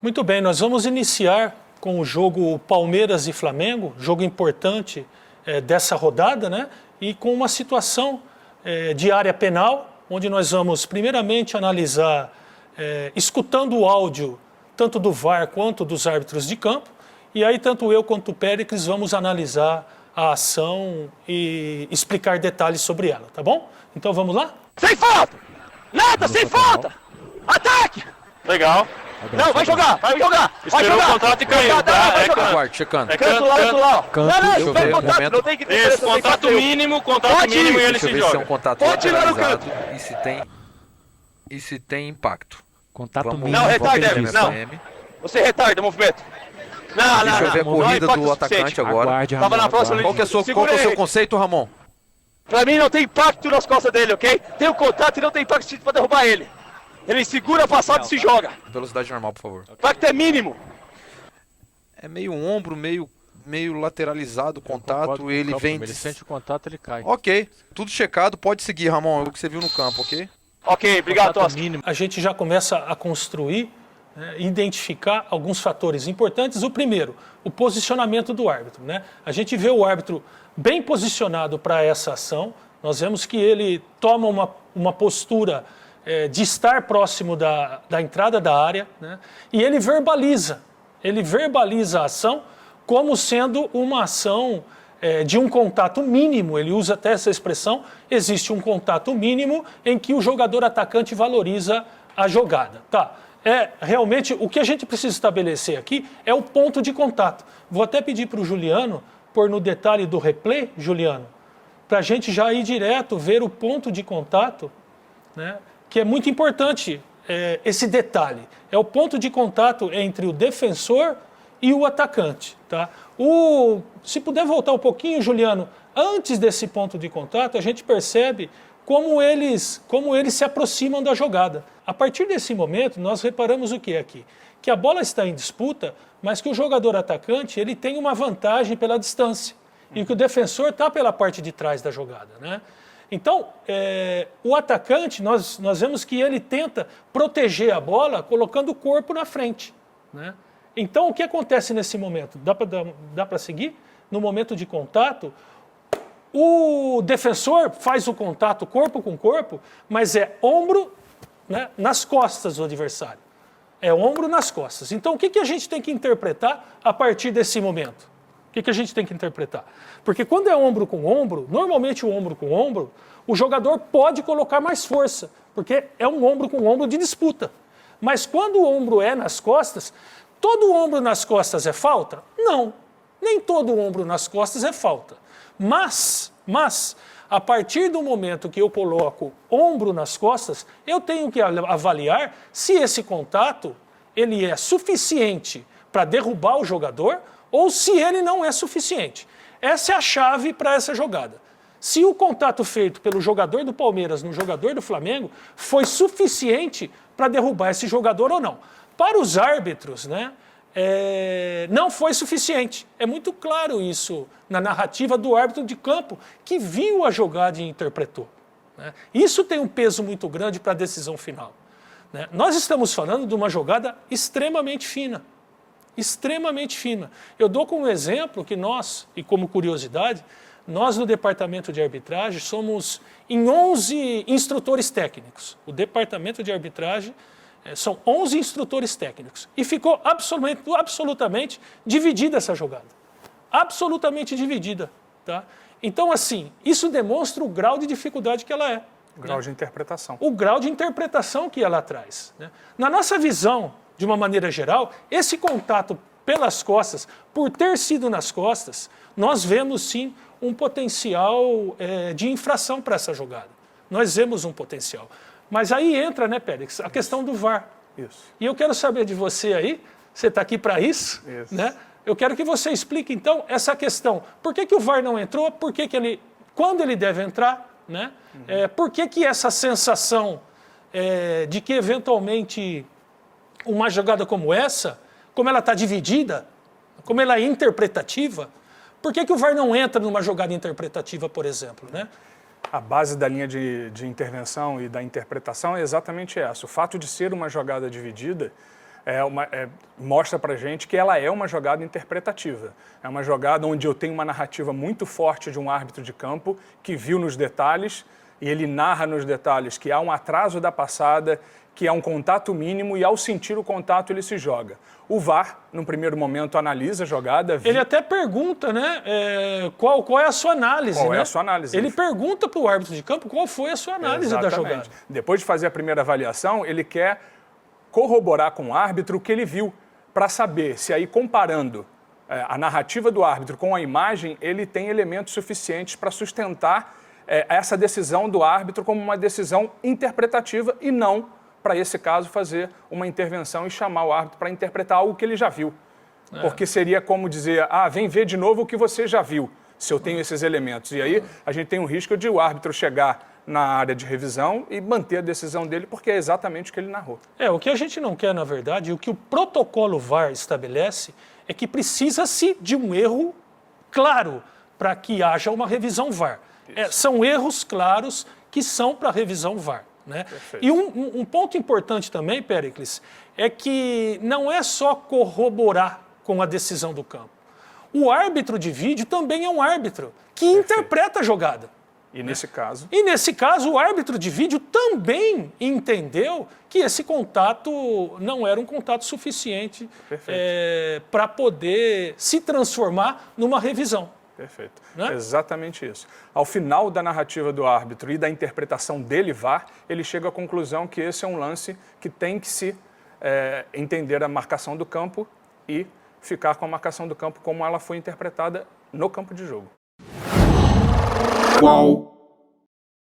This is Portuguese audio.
Muito bem, nós vamos iniciar com o jogo Palmeiras e Flamengo, jogo importante dessa rodada, né? E com uma situação de área penal, onde nós vamos primeiramente analisar, escutando o áudio tanto do VAR quanto dos árbitros de campo, e aí tanto eu quanto o Péricles vamos analisar a ação e explicar detalhes sobre ela, tá bom? Então vamos lá? Sem falta! Nada, sem falta! Ataque! Legal. Não, vai jogar, vai jogar! Esperou o contrato e caiu, tá? Vai jogar! Aguarde, checando. Canto lá! Canto, Não, deixa eu espera ver, o contrato, momento. não tem que ter Esse pressa, tem contrato que ter. mínimo Pode ir. e ele Deixa se eu ver se é um joga. contato Pode tirar no lateralizado e se tem impacto. Contato Vamos- mínimo. Não, retarda, qualquer Everton, jeito. não. FM. Você retarda o movimento. Não, Deixa eu ver a não é corrida impacto do suficiente. atacante agora. Aguarde, Tava Ramon, na próxima aguarde. Qual que é Segura o seu aí. conceito, Ramon? Pra mim não tem impacto nas costas dele, ok? Tem o contato e não tem impacto pra derrubar ele. Ele segura a passada e se joga. Velocidade normal, por favor. O impacto é mínimo. É meio ombro, meio lateralizado o Concordo contato, com ele o campo, vem... Ele sente o contato, ele cai. Ok, tudo checado, pode seguir, Ramon, é o que você viu no campo, ok? Ok, obrigado, Contato Tosca. mínimo. A gente já começa a construir, né, identificar alguns fatores importantes. O primeiro, o posicionamento do árbitro, né? A gente vê o árbitro bem posicionado para essa ação. Nós vemos que ele toma uma postura de estar próximo da entrada da área, né? E ele verbaliza a ação como sendo uma ação de um contato mínimo. Ele usa até essa expressão: existe um contato mínimo em que o jogador atacante valoriza a jogada. Tá? Realmente, o que a gente precisa estabelecer aqui é o ponto de contato. Vou até pedir para o Juliano pôr no detalhe do replay, Juliano, para a gente já ir direto ver o ponto de contato, né, que é muito importante esse detalhe. É o ponto de contato entre o defensor e o atacante. Tá? Se puder voltar um pouquinho, Juliano, antes desse ponto de contato, a gente percebe como eles se aproximam da jogada. A partir desse momento, nós reparamos o que é aqui? Que a bola está em disputa, mas que o jogador atacante ele tem uma vantagem pela distância e que o defensor está pela parte de trás da jogada, né? Então, o atacante, nós vemos que ele tenta proteger a bola colocando o corpo na frente, né? Então, o que acontece nesse momento? Dá para seguir? No momento de contato, o defensor faz o contato corpo com corpo, mas é ombro, né, nas costas do adversário. É ombro nas costas. Então, o que a gente tem que interpretar a partir desse momento? O que a gente tem que interpretar? Porque quando é ombro com ombro, normalmente o ombro com ombro, o jogador pode colocar mais força, porque é um ombro com ombro de disputa. Mas quando o ombro é nas costas, todo ombro nas costas é falta? Não, nem todo ombro nas costas é falta. Mas, a partir do momento que eu coloco ombro nas costas, eu tenho que avaliar se esse contato ele é suficiente para derrubar o jogador ou se ele não é suficiente. Essa é a chave para essa jogada. Se o contato feito pelo jogador do Palmeiras no jogador do Flamengo foi suficiente para derrubar esse jogador ou não. Para os árbitros, né, não foi suficiente. É muito claro isso na narrativa do árbitro de campo, que viu a jogada e interpretou, né? Isso tem um peso muito grande para a decisão final, né? Nós estamos falando de uma jogada extremamente fina. Extremamente fina. Eu dou como exemplo que nós, e como curiosidade, nós no departamento de arbitragem somos em 11 instrutores técnicos. O departamento de arbitragem são 11 instrutores técnicos. E ficou absolutamente dividida essa jogada. Absolutamente dividida. Tá? Então, assim, isso demonstra o grau de dificuldade que ela é. O grau de interpretação. O grau de interpretação que ela traz, né? Na nossa visão, de uma maneira geral, esse contato pelas costas, por ter sido nas costas, nós vemos sim um potencial de infração para essa jogada. Nós vemos um potencial. Mas aí entra, né, Pérez, a questão do VAR. Isso. E eu quero saber de você aí, você está aqui para isso, né? Eu quero que você explique, então, essa questão. Por que o VAR não entrou? Quando ele deve entrar? Né? Por que essa sensação de que, eventualmente, uma jogada como essa, como ela está dividida, como ela é interpretativa, por que o VAR não entra numa jogada interpretativa, por exemplo, né? A base da linha de intervenção e da interpretação é exatamente essa. O fato de ser uma jogada dividida mostra pra gente que ela é uma jogada interpretativa. É uma jogada onde eu tenho uma narrativa muito forte de um árbitro de campo que viu nos detalhes, e ele narra nos detalhes que há um atraso da passada, que há um contato mínimo, e ao sentir o contato ele se joga. O VAR, num primeiro momento, analisa a jogada. Ele até pergunta, né, qual é a sua análise, Qual né? é a sua análise? Ele pergunta para o árbitro de campo qual foi a sua análise da jogada. Depois de fazer a primeira avaliação, ele quer corroborar com o árbitro o que ele viu, para saber se aí, comparando a narrativa do árbitro com a imagem, ele tem elementos suficientes para sustentar essa decisão do árbitro como uma decisão interpretativa e não, para esse caso, fazer uma intervenção e chamar o árbitro para interpretar algo que ele já viu. Porque seria como dizer, vem ver de novo o que você já viu, se eu tenho esses elementos. E aí a gente tem um risco de o árbitro chegar na área de revisão e manter a decisão dele, porque é exatamente o que ele narrou. O que a gente não quer, na verdade, o que o protocolo VAR estabelece é que precisa-se de um erro claro para que haja uma revisão VAR. São erros claros que são para revisão VAR. Né? E um ponto importante também, Péricles, é que não é só corroborar com a decisão do campo. O árbitro de vídeo também é um árbitro que interpreta a jogada. E nesse caso? E nesse caso, o árbitro de vídeo também entendeu que esse contato não era um contato suficiente para poder se transformar numa revisão. Perfeito. Né? Exatamente isso. Ao final da narrativa do árbitro e da interpretação dele, VAR, ele chega à conclusão que esse é um lance que tem que se entender a marcação do campo e ficar com a marcação do campo como ela foi interpretada no campo de jogo. Qual